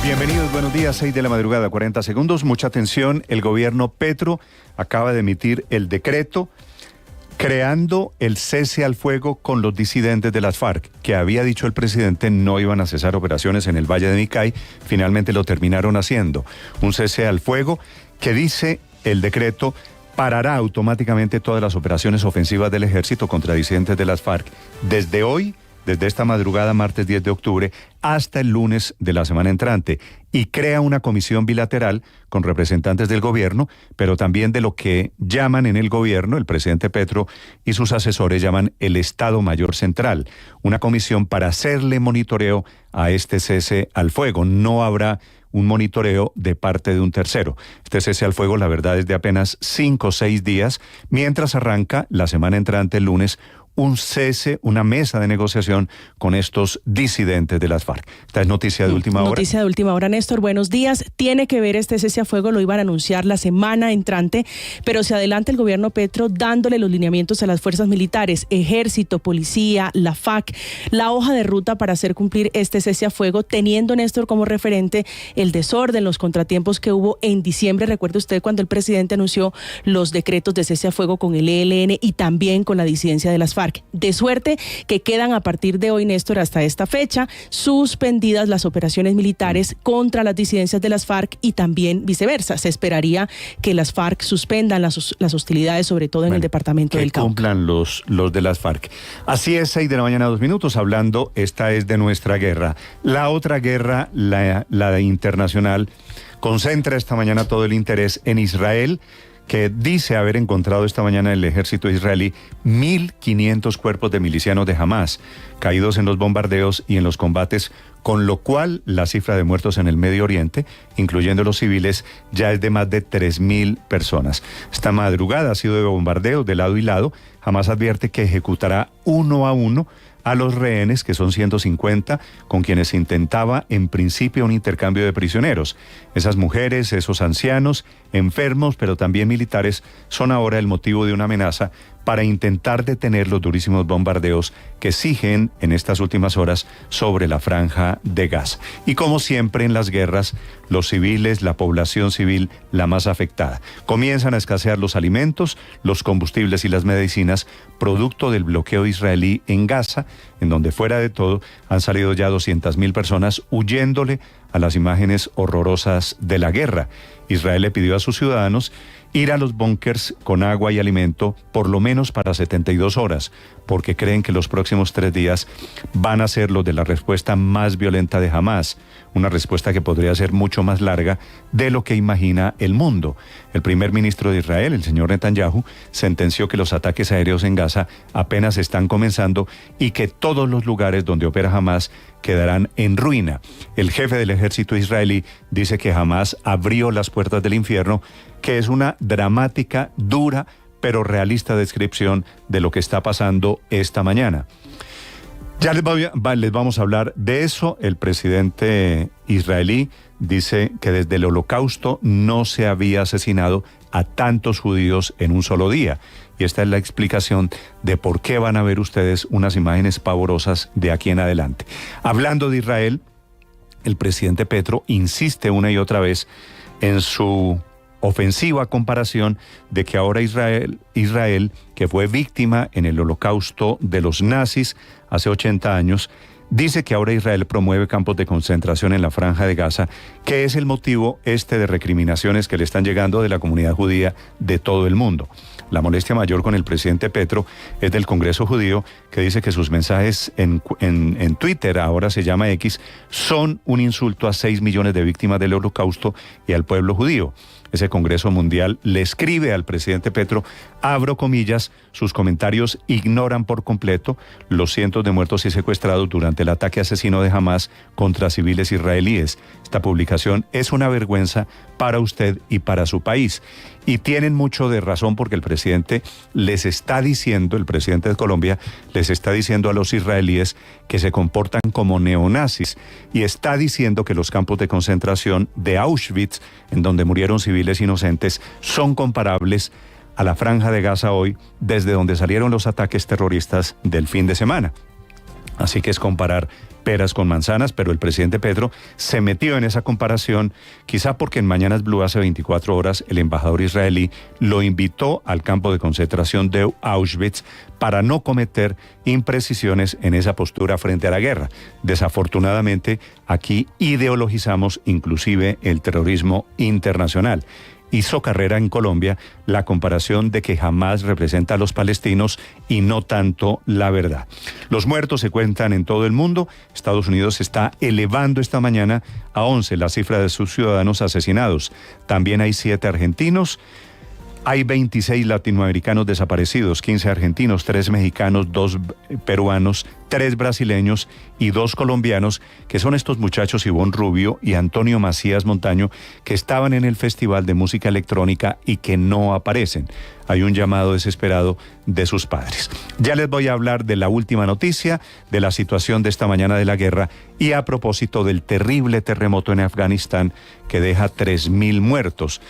Bienvenidos, buenos días, 6 de la madrugada, 40 segundos. Mucha atención, el gobierno Petro acaba de emitir el decreto creando el cese al fuego con los disidentes de las FARC, que había dicho el presidente no iban a cesar operaciones en el Valle de Micay, finalmente lo terminaron haciendo. Un cese al fuego que dice el decreto parará automáticamente todas las operaciones ofensivas del ejército contra disidentes de las FARC desde hoy, desde esta madrugada, martes 10 de octubre, hasta el lunes de la semana entrante, y crea una comisión bilateral con representantes del gobierno, pero también de lo que llaman en el gobierno, el presidente Petro y sus asesores llaman el Estado Mayor Central, una comisión para hacerle monitoreo a este cese al fuego. No habrá un monitoreo de parte de un tercero. Este cese al fuego, la verdad, es de apenas 5 o 6 días, mientras arranca la semana entrante, el lunes, un cese, una mesa de negociación con estos disidentes de las FARC. Esta es noticia de última hora. Noticia de última hora, Néstor. Buenos días. Tiene que ver este cese a fuego, lo iban a anunciar la semana entrante, pero se adelanta el gobierno Petro dándole los lineamientos a las fuerzas militares, ejército, policía, la FAC, la hoja de ruta para hacer cumplir este cese a fuego, teniendo, Néstor, como referente el desorden, los contratiempos que hubo en diciembre. Recuerde usted cuando el presidente anunció los decretos de cese a fuego con el ELN y también con la disidencia de las FARC. De suerte que quedan a partir de hoy, Néstor, hasta esta fecha, suspendidas las operaciones militares contra las disidencias de las FARC y también viceversa. Se esperaría que las FARC suspendan las hostilidades, sobre todo en el departamento del Cauca. Que cumplan los de las FARC. Así es, 6 de la mañana, 2 minutos, hablando, esta es de nuestra guerra. La otra guerra, la internacional, concentra esta mañana todo el interés en Israel, que dice haber encontrado esta mañana el ejército israelí 1.500 cuerpos de milicianos de Hamás caídos en los bombardeos y en los combates, con lo cual la cifra de muertos en el Medio Oriente, incluyendo los civiles, ya es de más de 3.000 personas. Esta madrugada ha sido de bombardeos de lado y lado. Hamás advierte que ejecutará uno a uno a los rehenes, que son 150, con quienes se intentaba en principio un intercambio de prisioneros. Esas mujeres, esos ancianos, enfermos, pero también militares, son ahora el motivo de una amenaza para intentar detener los durísimos bombardeos que siguen en estas últimas horas sobre la franja de Gaza. Y como siempre en las guerras, los civiles, la población civil, la más afectada. Comienzan a escasear los alimentos, los combustibles y las medicinas, producto del bloqueo israelí en Gaza, en donde fuera de todo han salido ya 200.000 personas huyéndole a las imágenes horrorosas de la guerra. Israel le pidió a sus ciudadanos ir a los búnkers con agua y alimento por lo menos para 72 horas, porque creen que los próximos 3 días van a ser los de la respuesta más violenta de Hamás, una respuesta que podría ser mucho más larga de lo que imagina el mundo. El primer ministro de Israel, el señor Netanyahu, sentenció que los ataques aéreos en Gaza apenas están comenzando y que todos los lugares donde opera Hamás quedarán en ruina. El jefe del ejército israelí dice que Hamás abrió las puertas del infierno, que es una dramática, dura, pero realista descripción de lo que está pasando esta mañana. Ya les vamos a hablar de eso. El presidente israelí dice que desde el Holocausto no se había asesinado a tantos judíos en un solo día. Y esta es la explicación de por qué van a ver ustedes unas imágenes pavorosas de aquí en adelante. Hablando de Israel, el presidente Petro insiste una y otra vez en su ofensiva comparación de que ahora Israel, que fue víctima en el holocausto de los nazis hace 80 años, dice que ahora Israel promueve campos de concentración en la franja de Gaza, que es el motivo de recriminaciones que le están llegando de la comunidad judía de todo el mundo. La molestia mayor con el presidente Petro es del Congreso Judío, que dice que sus mensajes en Twitter, ahora se llama X, son un insulto a 6 millones de víctimas del Holocausto y al pueblo judío. Ese Congreso Mundial le escribe al presidente Petro, abro comillas, sus comentarios ignoran por completo los cientos de muertos y secuestrados durante el ataque asesino de Hamás contra civiles israelíes. Esta publicación es una vergüenza para usted y para su país. Y tienen mucho de razón porque el presidente les está diciendo, el presidente de Colombia, les está diciendo a los israelíes que se comportan como neonazis y está diciendo que los campos de concentración de Auschwitz, en donde murieron civiles inocentes, son comparables a la franja de Gaza hoy, desde donde salieron los ataques terroristas del fin de semana. Así que es comparar peras con manzanas, pero el presidente Petro se metió en esa comparación, quizá porque en Mañanas Blue hace 24 horas el embajador israelí lo invitó al campo de concentración de Auschwitz para no cometer imprecisiones en esa postura frente a la guerra. Desafortunadamente, aquí ideologizamos inclusive el terrorismo internacional. Hizo carrera en Colombia la comparación de que Hamás representa a los palestinos y no tanto la verdad. Los muertos se cuentan en todo el mundo. Estados Unidos está elevando esta mañana a 11 la cifra de sus ciudadanos asesinados. También hay 7 argentinos. Hay 26 latinoamericanos desaparecidos, 15 argentinos, 3 mexicanos, 2 peruanos, 3 brasileños y 2 colombianos, que son estos muchachos Ivonne Rubio y Antonio Macías Montaño, que estaban en el Festival de Música Electrónica y que no aparecen. Hay un llamado desesperado de sus padres. Ya les voy a hablar de la última noticia, de la situación de esta mañana de la guerra y a propósito del terrible terremoto en Afganistán que deja 3.000 muertos.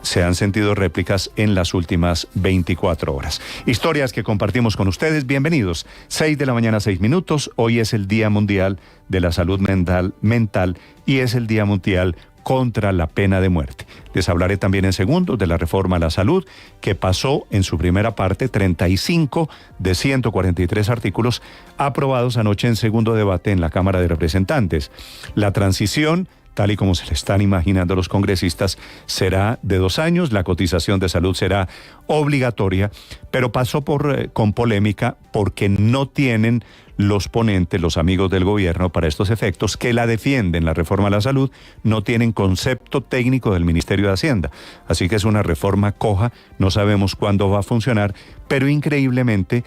Se han sentido réplicas en las últimas 24 horas. Historias que compartimos con ustedes. Bienvenidos. 6 de la mañana, 6 minutos. Hoy es el Día Mundial de la Salud Mental y es el Día Mundial contra la pena de muerte. Les hablaré también en segundos de la reforma a la salud que pasó en su primera parte 35 de 143 artículos aprobados anoche en segundo debate en la Cámara de Representantes. La transición, tal y como se le están imaginando los congresistas, será de 2 años, la cotización de salud será obligatoria, pero pasó con polémica porque no tienen los ponentes, los amigos del gobierno para estos efectos, que la defienden, la reforma a la salud, no tienen concepto técnico del Ministerio de Hacienda. Así que es una reforma coja, no sabemos cuándo va a funcionar, pero increíblemente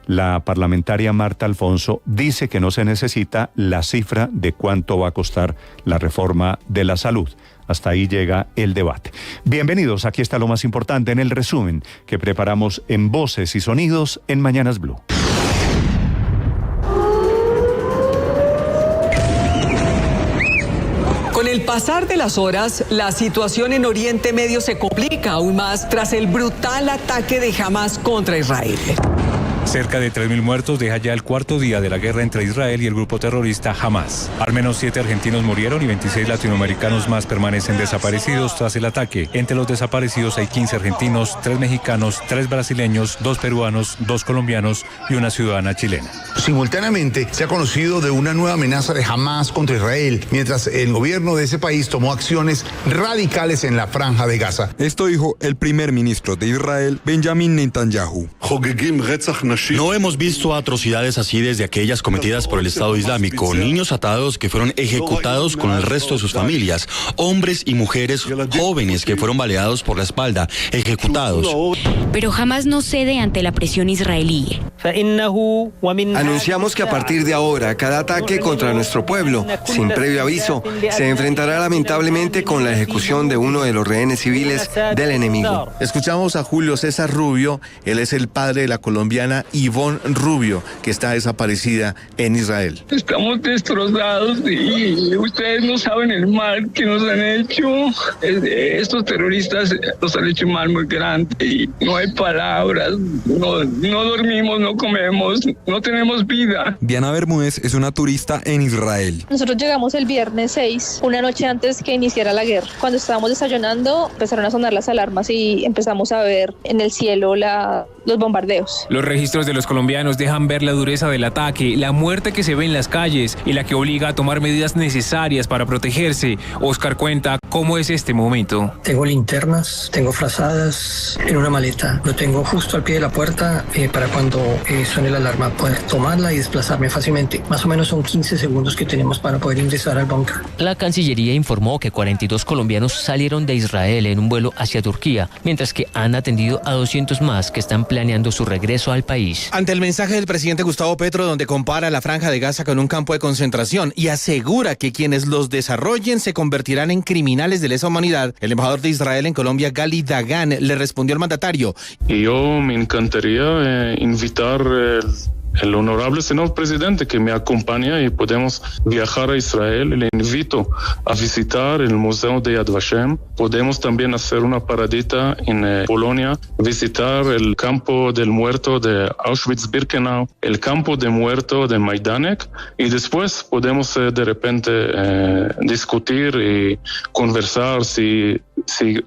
la parlamentaria Marta Alfonso dice que no se necesita la cifra de cuánto va a costar la reforma de la salud. Hasta ahí llega el debate. Bienvenidos, aquí está lo más importante en el resumen que preparamos en Voces y Sonidos en Mañanas Blue. Con el pasar de las horas, la situación en Oriente Medio se complica aún más tras el brutal ataque de Hamás contra Israel. Cerca de 3.000 muertos deja ya el cuarto día de la guerra entre Israel y el grupo terrorista Hamás. Al menos 7 argentinos murieron y 26 latinoamericanos más permanecen desaparecidos tras el ataque. Entre los desaparecidos hay 15 argentinos, 3 mexicanos, 3 brasileños, 2 peruanos, 2 colombianos y una ciudadana chilena. Simultáneamente se ha conocido de una nueva amenaza de Hamás contra Israel, mientras el gobierno de ese país tomó acciones radicales en la franja de Gaza. Esto dijo el primer ministro de Israel, Benjamin Netanyahu. No hemos visto atrocidades así desde aquellas cometidas por el Estado Islámico. Niños atados que fueron ejecutados con el resto de sus familias. Hombres y mujeres jóvenes que fueron baleados por la espalda, ejecutados. Pero Hamás no cede ante la presión israelí. Anunciamos que a partir de ahora, cada ataque contra nuestro pueblo, sin previo aviso, se enfrentará lamentablemente con la ejecución de uno de los rehenes civiles del enemigo. Escuchamos a Julio César Rubio, él es el padre de la colombiana Ivonne Rubio, que está desaparecida en Israel. Estamos destrozados y ustedes no saben el mal que nos han hecho. Estos terroristas nos han hecho un mal muy grande y no hay palabras, no dormimos, no comemos, no tenemos vida. Diana Bermúdez es una turista en Israel. Nosotros llegamos el viernes 6, una noche antes que iniciara la guerra. Cuando estábamos desayunando, empezaron a sonar las alarmas y empezamos a ver en el cielo los bombardeos. Los registros de los colombianos dejan ver la dureza del ataque, la muerte que se ve en las calles y la que obliga a tomar medidas necesarias para protegerse. Oscar cuenta cómo es este momento. Tengo linternas, tengo frazadas en una maleta. Lo tengo justo al pie de la puerta para cuando suene la alarma poder tomarla y desplazarme fácilmente. Más o menos son 15 segundos que tenemos para poder ingresar al búnker. La Cancillería informó que 42 colombianos salieron de Israel en un vuelo hacia Turquía, mientras que han atendido a 200 más que están planeando su regreso al país. Ante el mensaje del presidente Gustavo Petro, donde compara la franja de Gaza con un campo de concentración y asegura que quienes los desarrollen se convertirán en criminales de lesa humanidad, el embajador de Israel en Colombia, Gali Dagan, le respondió al mandatario. Yo me encantaría invitar el honorable señor presidente que me acompaña y podemos viajar a Israel. Le invito a visitar el Museo de Yad Vashem. Podemos también hacer una paradita en Polonia, visitar el campo del muerto de Auschwitz-Birkenau, el campo de muerto de Majdanek, y después podemos de repente discutir y conversar si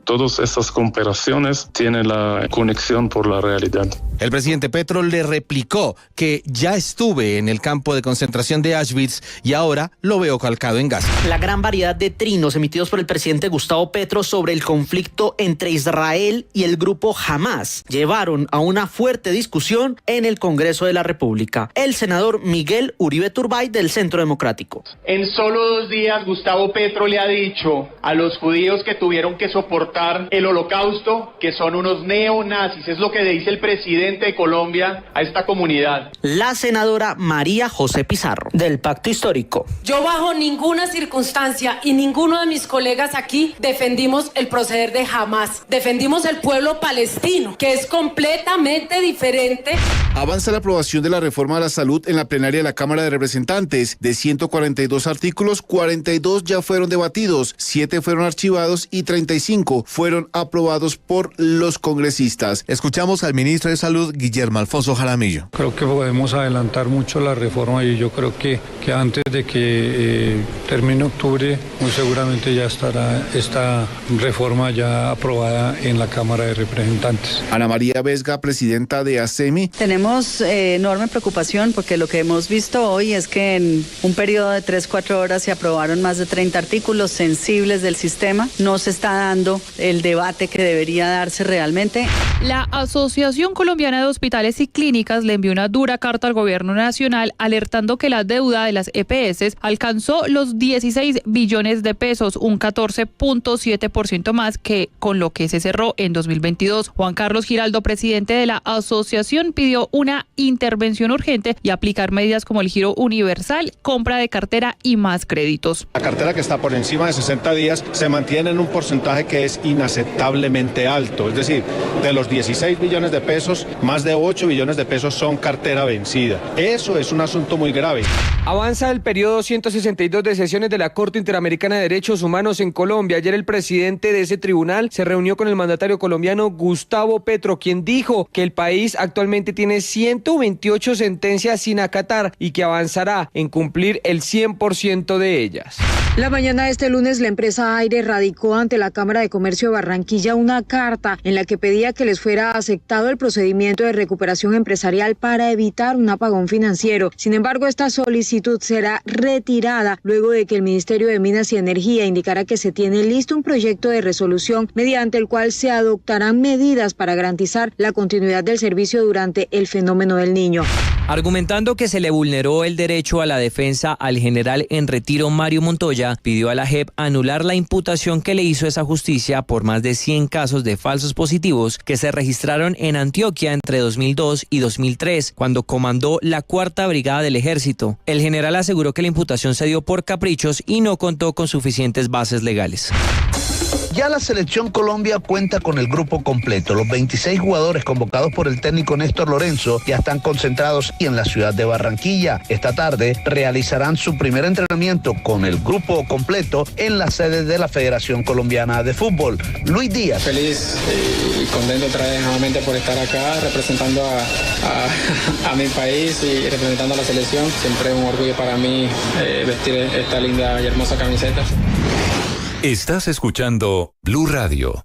todas esas comparaciones tienen la conexión por la realidad. El presidente Petro le replicó que ya estuve en el campo de concentración de Auschwitz y ahora lo veo calcado en Gaza. La gran variedad de trinos emitidos por el presidente Gustavo Petro sobre el conflicto entre Israel y el grupo Hamás llevaron a una fuerte discusión en el Congreso de la República. El senador Miguel Uribe Turbay del Centro Democrático. En solo 2 días Gustavo Petro le ha dicho a los judíos que tuvieron que soportar el holocausto que son unos neonazis. Es lo que dice el presidente de Colombia a esta comunidad. La senadora María José Pizarro del Pacto Histórico. Yo bajo ninguna circunstancia y ninguno de mis colegas aquí defendimos el proceder de Hamás. Defendimos el pueblo palestino, que es completamente diferente. Avanza la aprobación de la reforma a la salud en la plenaria de la Cámara de Representantes. De 142 artículos, 42 ya fueron debatidos, 7 fueron archivados y 35 fueron aprobados por los congresistas. Escuchamos al ministro de Salud, Guillermo Alfonso Jaramillo. Creo que podemos adelantar mucho la reforma y yo creo que antes de que termine octubre, muy seguramente ya estará esta reforma ya aprobada en la Cámara de Representantes. Ana María Vesga, presidenta de ASEMI. Tenemos enorme preocupación porque lo que hemos visto hoy es que en un periodo de 3-4 horas se aprobaron más de 30 artículos sensibles del sistema. No se está dando el debate que debería darse realmente. La Asociación Colombiana de Hospitales y Clínicas le envió una dura carta al gobierno nacional alertando que la deuda de las EPS alcanzó los 16 billones de pesos, un 14.7% más que con lo que se cerró en 2022. Juan Carlos Giraldo, presidente de la asociación, pidió una intervención urgente y aplicar medidas como el giro universal, compra de cartera y más créditos. La cartera que está por encima de 60 días se mantiene en un porcentaje que es inaceptablemente alto, es decir, de los 16 billones de pesos, más de 8 billones de pesos son cartera vencida. Eso es un asunto muy grave. Avanza el periodo 162 de sesiones de la Corte Interamericana de Derechos Humanos en Colombia. Ayer el presidente de ese tribunal se reunió con el mandatario colombiano Gustavo Petro, quien dijo que el país actualmente tiene 128 sentencias sin acatar y que avanzará en cumplir el 100% de ellas. La mañana de este lunes, la empresa Aire radicó ante la Cámara de Comercio de Barranquilla una carta en la que pedía que les fuera aceptado el procedimiento de recuperación empresarial para evitar un apagón financiero. Sin embargo, esta solicitud será retirada luego de que el Ministerio de Minas y Energía indicara que se tiene listo un proyecto de resolución mediante el cual se adoptarán medidas para garantizar la continuidad del servicio durante el fenómeno del Niño. Argumentando que se le vulneró el derecho a la defensa al general en retiro Mario Montoya, pidió a la JEP anular la imputación que le hizo esa justicia por más de 100 casos de falsos positivos que se registraron en Antioquia entre 2002 y 2003, cuando comandó la 4ª Brigada del Ejército. El general aseguró que la imputación se dio por caprichos y no contó con suficientes bases legales. Ya la selección Colombia cuenta con el grupo completo. Los 26 jugadores convocados por el técnico Néstor Lorenzo ya están concentrados en la ciudad de Barranquilla. Esta tarde realizarán su primer entrenamiento con el grupo completo en la sede de la Federación Colombiana de Fútbol. Luis Díaz. Feliz y contento otra vez nuevamente por estar acá representando a mi país y representando a la selección. Siempre es un orgullo para mí vestir esta linda y hermosa camiseta. Estás escuchando Blue Radio.